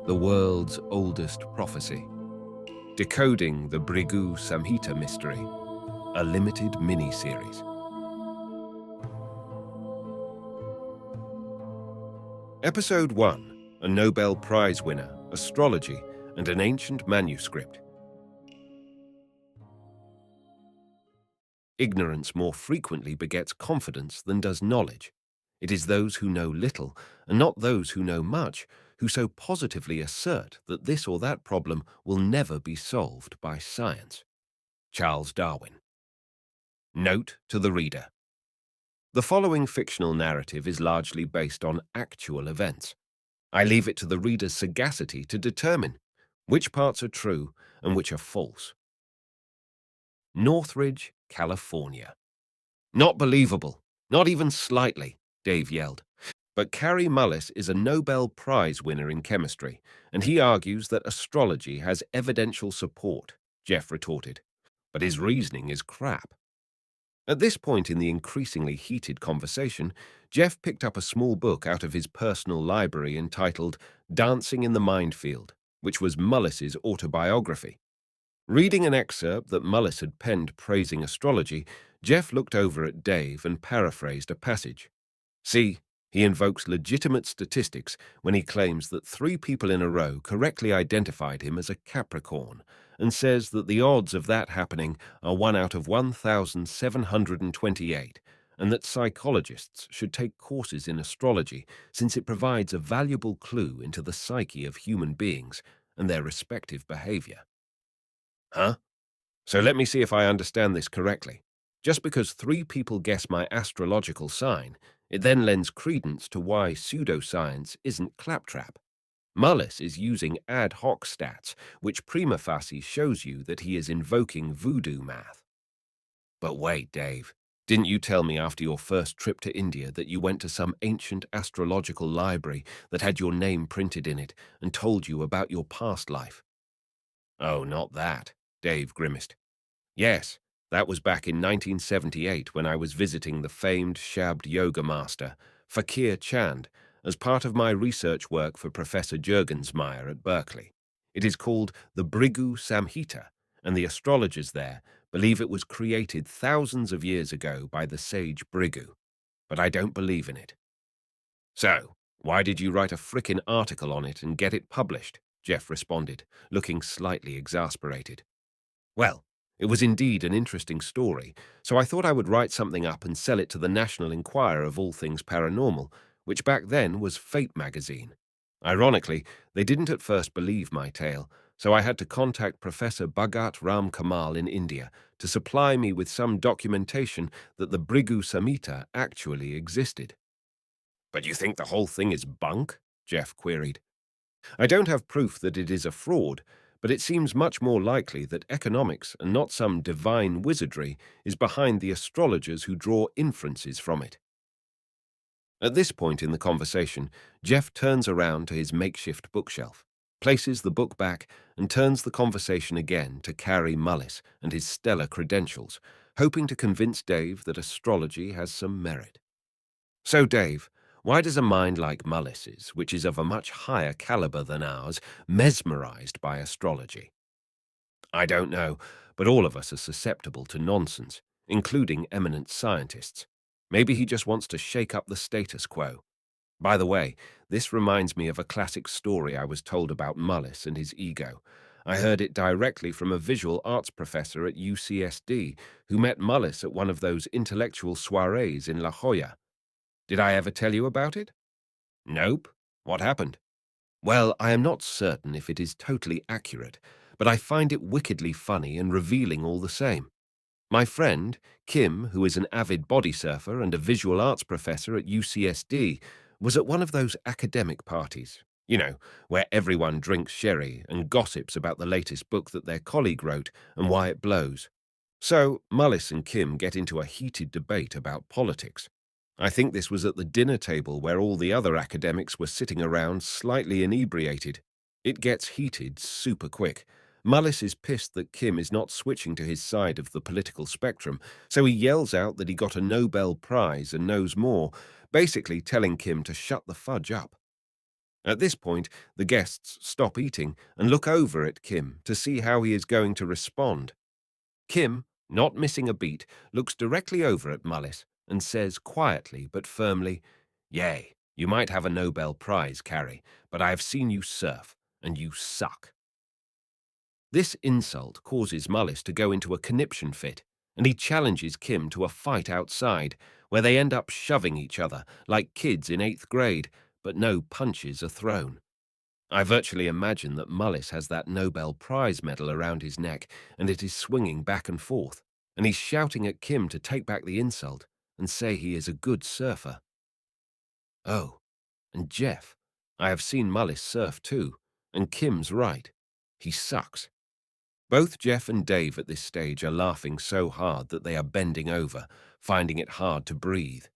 the world's oldest prophecy. Decoding the Bhrigu Samhita mystery, a limited mini-series. Episode 1, a Nobel Prize winner, astrology, and an ancient manuscript. Ignorance more frequently begets confidence than does knowledge. It is those who know little, and not those who know much, who so positively assert that this or that problem will never be solved by science. Charles Darwin. Note to the reader. The following fictional narrative is largely based on actual events. I leave it to the reader's sagacity to determine which parts are true and which are false. Northridge, California. Not believable, not even slightly, Dave yelled. But Kary Mullis is a Nobel Prize winner in chemistry, and he argues that astrology has evidential support, Jeff retorted. But his reasoning is crap. At this point in the increasingly heated conversation, Jeff picked up a small book out of his personal library entitled Dancing in the Minefield, which was Mullis's autobiography. Reading an excerpt that Mullis had penned praising astrology, Jeff looked over at Dave and paraphrased a passage. See, he invokes legitimate statistics when he claims that 3 people in a row correctly identified him as a Capricorn, and says that the odds of that happening are 1 out of 1,728, and that psychologists should take courses in astrology since it provides a valuable clue into the psyche of human beings and their respective behavior. Huh? So let me see if I understand this correctly. Just because 3 people guess my astrological sign, it then lends credence to why pseudoscience isn't claptrap. Mullis is using ad hoc stats, which prima facie shows you that he is invoking voodoo math. But wait, Dave, didn't you tell me after your first trip to India that you went to some ancient astrological library that had your name printed in it and told you about your past life? Oh, not that, Dave grimaced. Yes, that was back in 1978 when I was visiting the famed Shabd yoga master, Fakir Chand, as part of my research work for Professor Juergensmeyer at Berkeley. It is called the Bhrigu Samhita, and the astrologers there believe it was created thousands of years ago by the sage Bhrigu, but I don't believe in it. So, why did you write a frickin' article on it and get it published? Jeff responded, looking slightly exasperated. Well, it was indeed an interesting story, so I thought I would write something up and sell it to the National Enquirer of all things paranormal, which back then was Fate magazine. Ironically, they didn't at first believe my tale, so I had to contact Professor Bhagat Ram Kamal in India to supply me with some documentation that the Bhrigu Samhita actually existed. But you think the whole thing is bunk? Jeff queried. I don't have proof that it is a fraud, but it seems much more likely that economics and not some divine wizardry is behind the astrologers who draw inferences from it. At this point in the conversation, Jeff turns around to his makeshift bookshelf, places the book back, and turns the conversation again to Kary Mullis and his stellar credentials, hoping to convince Dave that astrology has some merit. So, Dave, why does a mind like Mullis's, which is of a much higher caliber than ours, mesmerized by astrology? I don't know, but all of us are susceptible to nonsense, including eminent scientists. Maybe he just wants to shake up the status quo. By the way, this reminds me of a classic story I was told about Mullis and his ego. I heard it directly from a visual arts professor at UCSD who met Mullis at one of those intellectual soirees in La Jolla. Did I ever tell you about it? Nope. What happened? Well, I am not certain if it is totally accurate, but I find it wickedly funny and revealing all the same. My friend, Kim, who is an avid body surfer and a visual arts professor at UCSD, was at one of those academic parties, where everyone drinks sherry and gossips about the latest book that their colleague wrote and why it blows. So, Mullis and Kim get into a heated debate about politics. I think this was at the dinner table where all the other academics were sitting around slightly inebriated. It gets heated super quick. Mullis is pissed that Kim is not switching to his side of the political spectrum, so he yells out that he got a Nobel Prize and knows more, basically telling Kim to shut the fudge up. At this point, the guests stop eating and look over at Kim to see how he is going to respond. Kim, not missing a beat, looks directly over at Mullis and says quietly but firmly, "Yay, you might have a Nobel Prize, Carrie, but I have seen you surf, and you suck." This insult causes Mullis to go into a conniption fit, and he challenges Kim to a fight outside, where they end up shoving each other like kids in 8th grade, but no punches are thrown. I virtually imagine that Mullis has that Nobel Prize medal around his neck, and it is swinging back and forth, and he's shouting at Kim to take back the insult and say he is a good surfer. Oh, and Jeff. I have seen Mullis surf too, and Kim's right. He sucks. Both Jeff and Dave at this stage are laughing so hard that they are bending over, finding it hard to breathe.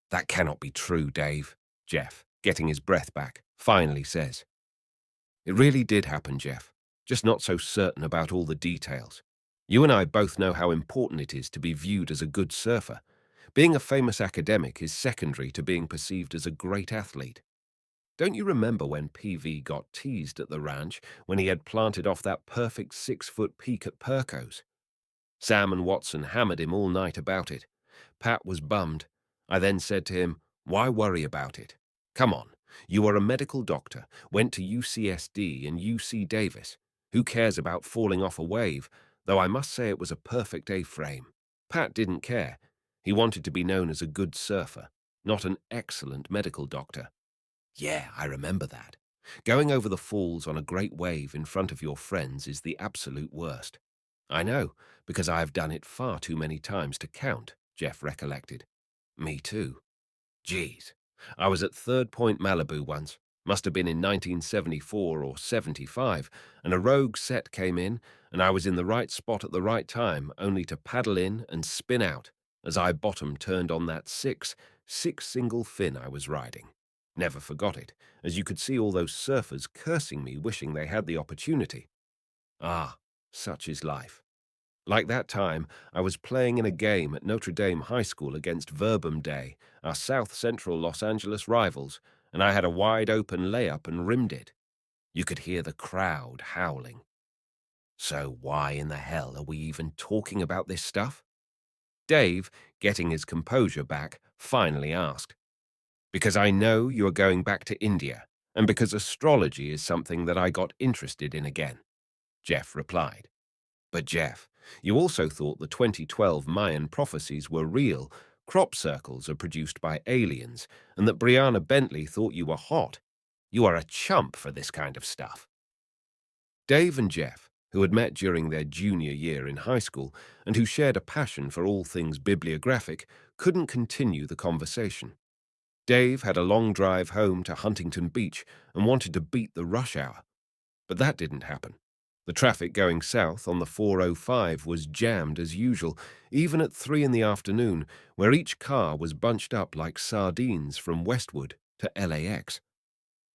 "That cannot be true, Dave," Jeff, getting his breath back, finally says. "It really did happen, Jeff, just not so certain about all the details. You and I both know how important it is to be viewed as a good surfer. Being a famous academic is secondary to being perceived as a great athlete. Don't you remember when PV got teased at the ranch when he had planted off that perfect 6-foot peak at Perco's? Sam and Watson hammered him all night about it. Pat was bummed. I then said to him, 'Why worry about it? Come on, you are a medical doctor, went to UCSD and UC Davis. Who cares about falling off a wave?' Though I must say it was a perfect A-frame. Pat didn't care. He wanted to be known as a good surfer, not an excellent medical doctor. Yeah, I remember that. Going over the falls on a great wave in front of your friends is the absolute worst. I know, because I have done it far too many times to count, Jeff recollected. Me too. Geez. I was at Third Point Malibu once, must have been in 1974 or 75, and a rogue set came in, and I was in the right spot at the right time, only to paddle in and spin out, as I bottom turned on that six single fin I was riding. Never forgot it, as you could see all those surfers cursing me, wishing they had the opportunity. Ah, such is life. Like that time, I was playing in a game at Notre Dame High School against Verbum Day, our South Central Los Angeles rivals, and I had a wide-open layup and rimmed it. You could hear the crowd howling. So why in the hell are we even talking about this stuff? Dave, getting his composure back, finally asked. "Because I know you are going back to India, and because astrology is something that I got interested in again," Jeff replied. "But Jeff, you also thought the 2012 Mayan prophecies were real, crop circles are produced by aliens, and that Brianna Bentley thought you were hot. You are a chump for this kind of stuff." Dave and Jeff, who had met during their junior year in high school and who shared a passion for all things bibliographic, couldn't continue the conversation. Dave had a long drive home to Huntington Beach and wanted to beat the rush hour. But that didn't happen. The traffic going south on the 405 was jammed as usual, even at 3 in the afternoon, where each car was bunched up like sardines from Westwood to LAX.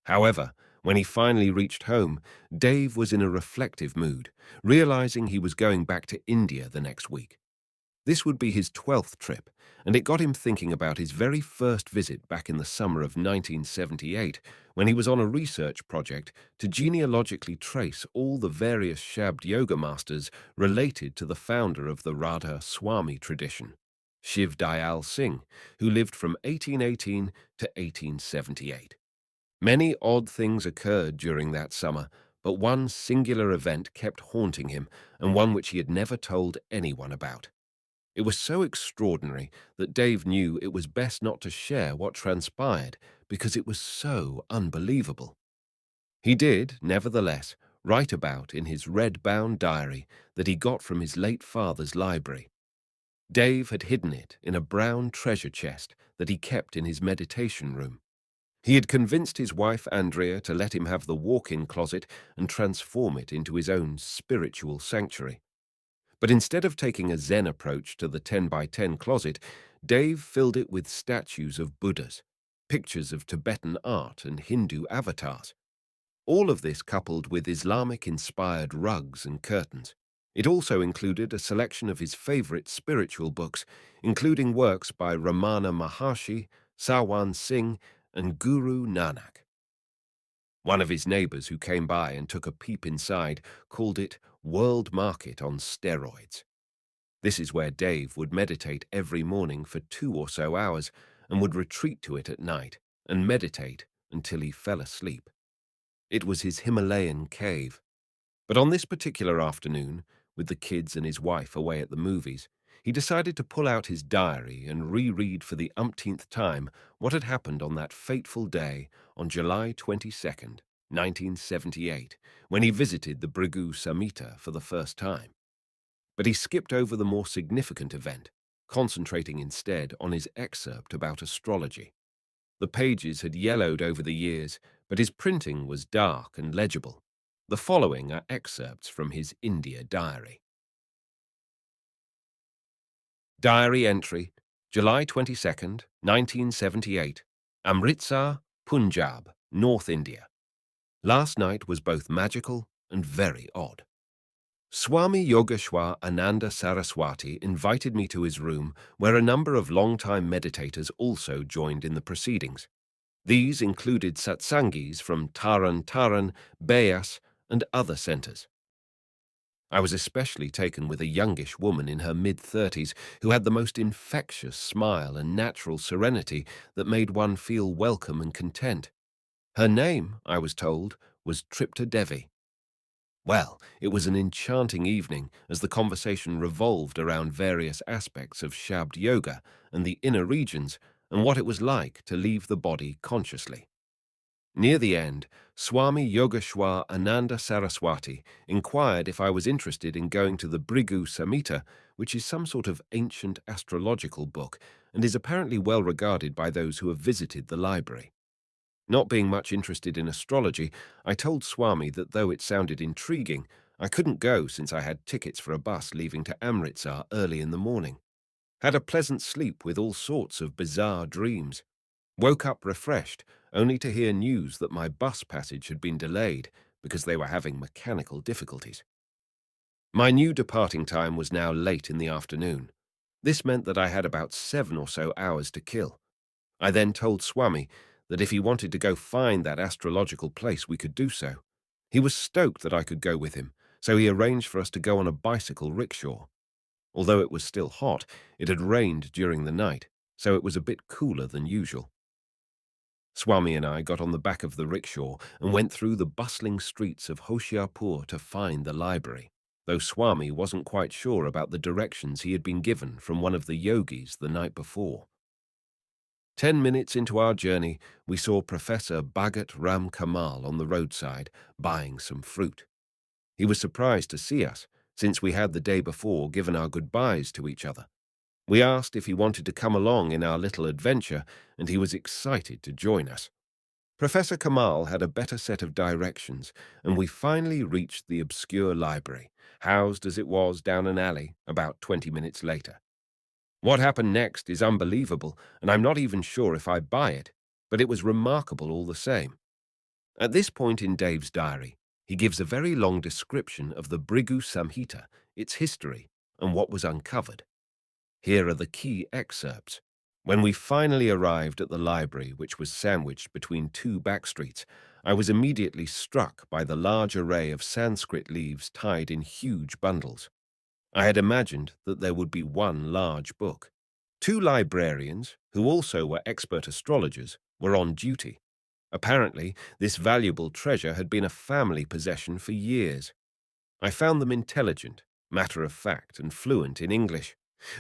However, when he finally reached home, Dave was in a reflective mood, realizing he was going back to India the next week. This would be his 12th trip, and it got him thinking about his very first visit back in the summer of 1978, when he was on a research project to genealogically trace all the various Shabd yoga masters related to the founder of the Radha Swami tradition, Shiv Dayal Singh, who lived from 1818 to 1878. Many odd things occurred during that summer, but one singular event kept haunting him, and one which he had never told anyone about. It was so extraordinary that Dave knew it was best not to share what transpired because it was so unbelievable. He did, nevertheless, write about in his red-bound diary that he got from his late father's library. Dave had hidden it in a brown treasure chest that he kept in his meditation room. He had convinced his wife Andrea to let him have the walk-in closet and transform it into his own spiritual sanctuary. But instead of taking a Zen approach to the 10 by 10 closet, Dave filled it with statues of Buddhas, pictures of Tibetan art and Hindu avatars. All of this coupled with Islamic-inspired rugs and curtains. It also included a selection of his favorite spiritual books, including works by Ramana Maharshi, Sawan Singh, and Guru Nanak. One of his neighbors who came by and took a peep inside called it World Market on steroids. This is where Dave would meditate every morning for 2 or so hours and would retreat to it at night and meditate until he fell asleep. It was his Himalayan cave. But on this particular afternoon, with the kids and his wife away at the movies, he decided to pull out his diary and reread for the umpteenth time what had happened on that fateful day on July 22nd, 1978, when he visited the Bhrigu Samhita for the first time. But he skipped over the more significant event, concentrating instead on his excerpt about astrology. The pages had yellowed over the years, but his printing was dark and legible. The following are excerpts from his India diary. Diary entry, July 22nd, 1978, Amritsar, Punjab, North India. Last night was both magical and very odd. Swami Yogeshwar Ananda Saraswati invited me to his room, where a number of long-time meditators also joined in the proceedings. These included satsangis from Taran, Beas, and other centers. I was especially taken with a youngish woman in her mid-30s who had the most infectious smile and natural serenity that made one feel welcome and content. Her name, I was told, was Tripta Devi. Well, it was an enchanting evening as the conversation revolved around various aspects of Shabd Yoga and the inner regions and what it was like to leave the body consciously. Near the end, Swami Yogeshwar Ananda Saraswati inquired if I was interested in going to the Bhrigu Samhita, which is some sort of ancient astrological book and is apparently well regarded by those who have visited the library. Not being much interested in astrology, I told Swami that though it sounded intriguing, I couldn't go since I had tickets for a bus leaving to Amritsar early in the morning. Had a pleasant sleep with all sorts of bizarre dreams. Woke up refreshed, only to hear news that my bus passage had been delayed because they were having mechanical difficulties. My new departing time was now late in the afternoon. This meant that I had about 7 or so hours to kill. I then told Swami that if he wanted to go find that astrological place, we could do so. He was stoked that I could go with him, so he arranged for us to go on a bicycle rickshaw. Although it was still hot, it had rained during the night, so it was a bit cooler than usual. Swami and I got on the back of the rickshaw and went through the bustling streets of Hoshiarpur to find the library, though Swami wasn't quite sure about the directions he had been given from one of the yogis the night before. 10 minutes into our journey, we saw Professor Bhagat Ram Kamal on the roadside buying some fruit. He was surprised to see us, since we had the day before given our goodbyes to each other. We asked if he wanted to come along in our little adventure, and he was excited to join us. Professor Kamal had a better set of directions, and we finally reached the obscure library, housed as it was down an alley, about 20 minutes later. What happened next is unbelievable, and I'm not even sure if I buy it, but it was remarkable all the same. At this point in Dave's diary, he gives a very long description of the Bhrigu Samhita, its history, and what was uncovered. Here are the key excerpts. When we finally arrived at the library, which was sandwiched between two back streets, I was immediately struck by the large array of Sanskrit leaves tied in huge bundles. I had imagined that there would be one large book. 2 librarians, who also were expert astrologers, were on duty. Apparently, this valuable treasure had been a family possession for years. I found them intelligent, matter-of-fact, and fluent in English.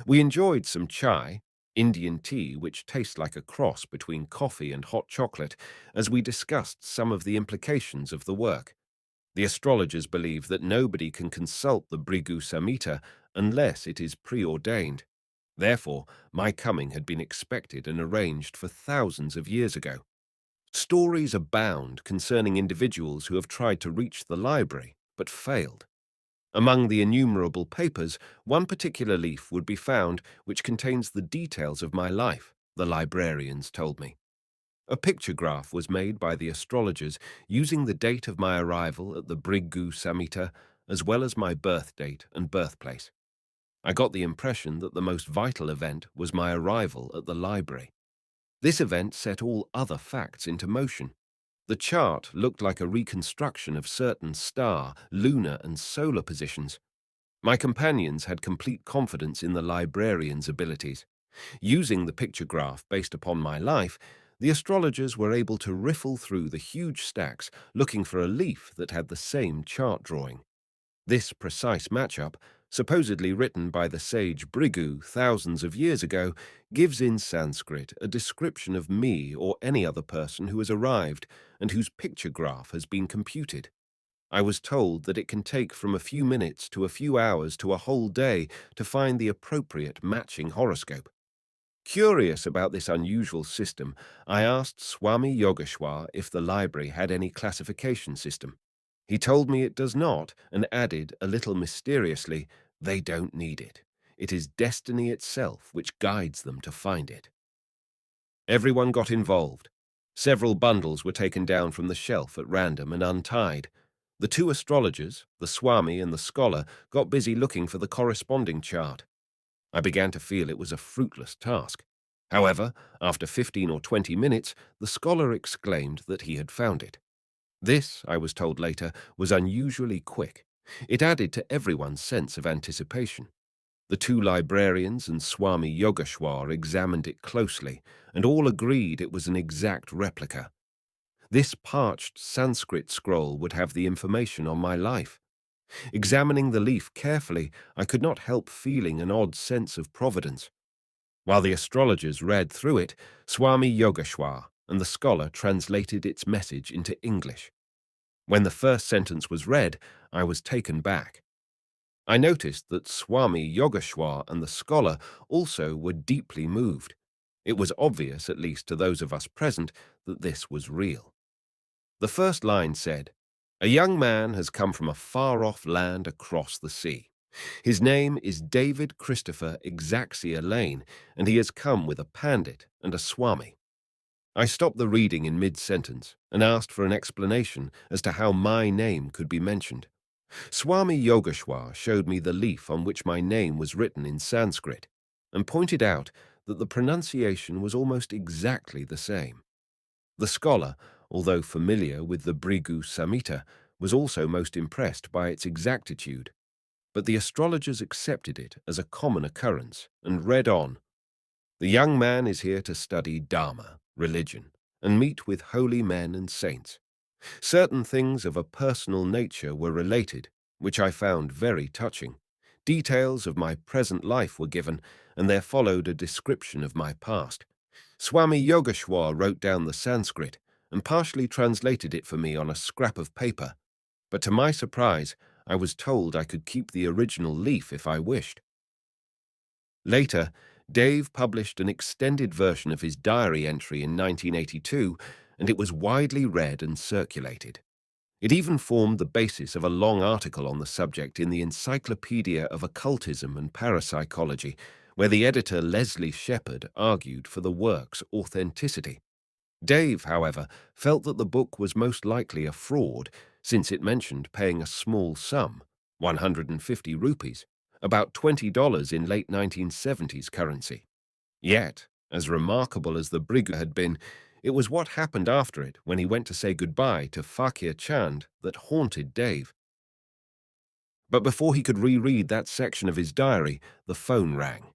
We enjoyed some chai, Indian tea which tastes like a cross between coffee and hot chocolate, as we discussed some of the implications of the work. The astrologers believe that nobody can consult the Bhrigu Samhita unless it is preordained. Therefore, my coming had been expected and arranged for thousands of years ago. Stories abound concerning individuals who have tried to reach the library, but failed. Among the innumerable papers, one particular leaf would be found which contains the details of my life, the librarians told me. A picture graph was made by the astrologers using the date of my arrival at the Bhrigu Samhita as well as my birth date and birthplace. I got the impression that the most vital event was my arrival at the library. This event set all other facts into motion. The chart looked like a reconstruction of certain star, lunar, and solar positions. My companions had complete confidence in the librarian's abilities. Using the picture graph based upon my life, the astrologers were able to riffle through the huge stacks looking for a leaf that had the same chart drawing. This precise matchup, supposedly written by the sage Bhrigu thousands of years ago, gives in Sanskrit a description of me or any other person who has arrived and whose picture graph has been computed. I was told that it can take from a few minutes to a few hours to a whole day to find the appropriate matching horoscope. Curious about this unusual system, I asked Swami Yogeshwar if the library had any classification system. He told me it does not and added, a little mysteriously, they don't need it. It is destiny itself which guides them to find it. Everyone got involved. Several bundles were taken down from the shelf at random and untied. The two astrologers, the Swami and the scholar, got busy looking for the corresponding chart. I began to feel it was a fruitless task. However, after 15 or 20 minutes, the scholar exclaimed that he had found it. This, I was told later, was unusually quick. It added to everyone's sense of anticipation. The two librarians and Swami Yogeshwar examined it closely, and all agreed it was an exact replica. This parched Sanskrit scroll would have the information on my life. Examining the leaf carefully, I could not help feeling an odd sense of providence. While the astrologers read through it, Swami Yogeshwar and the scholar translated its message into English. When the first sentence was read, I was taken back. I noticed that Swami Yogeshwar and the scholar also were deeply moved. It was obvious, at least to those of us present, that this was real. The first line said, "A young man has come from a far-off land across the sea. His name is David Christopher Exaxia Lane, and he has come with a pandit and a swami." I stopped the reading in mid-sentence and asked for an explanation as to how my name could be mentioned. Swami Yogeshwar showed me the leaf on which my name was written in Sanskrit and pointed out that the pronunciation was almost exactly the same. The scholar, although familiar with the Bhrigu Samhita, was also most impressed by its exactitude. But the astrologers accepted it as a common occurrence and read on. "The young man is here to study Dharma, religion, and meet with holy men and saints. Certain things of a personal nature were related, which I found very touching. Details of my present life were given, and there followed a description of my past. Swami Yogeshwar wrote down the Sanskrit and partially translated it for me on a scrap of paper, but to my surprise, I was told I could keep the original leaf if I wished." Later, Dave published an extended version of his diary entry in 1982, and it was widely read and circulated. It even formed the basis of a long article on the subject in the Encyclopedia of Occultism and Parapsychology, where the editor Leslie Shepard argued for the work's authenticity. Dave, however, felt that the book was most likely a fraud, since it mentioned paying a small sum, 150 rupees, about $20 in late 1970s currency. Yet, as remarkable as the Bhrigu had been, it was what happened after it, when he went to say goodbye to Fakir Chand, that haunted Dave. But before he could reread that section of his diary, the phone rang.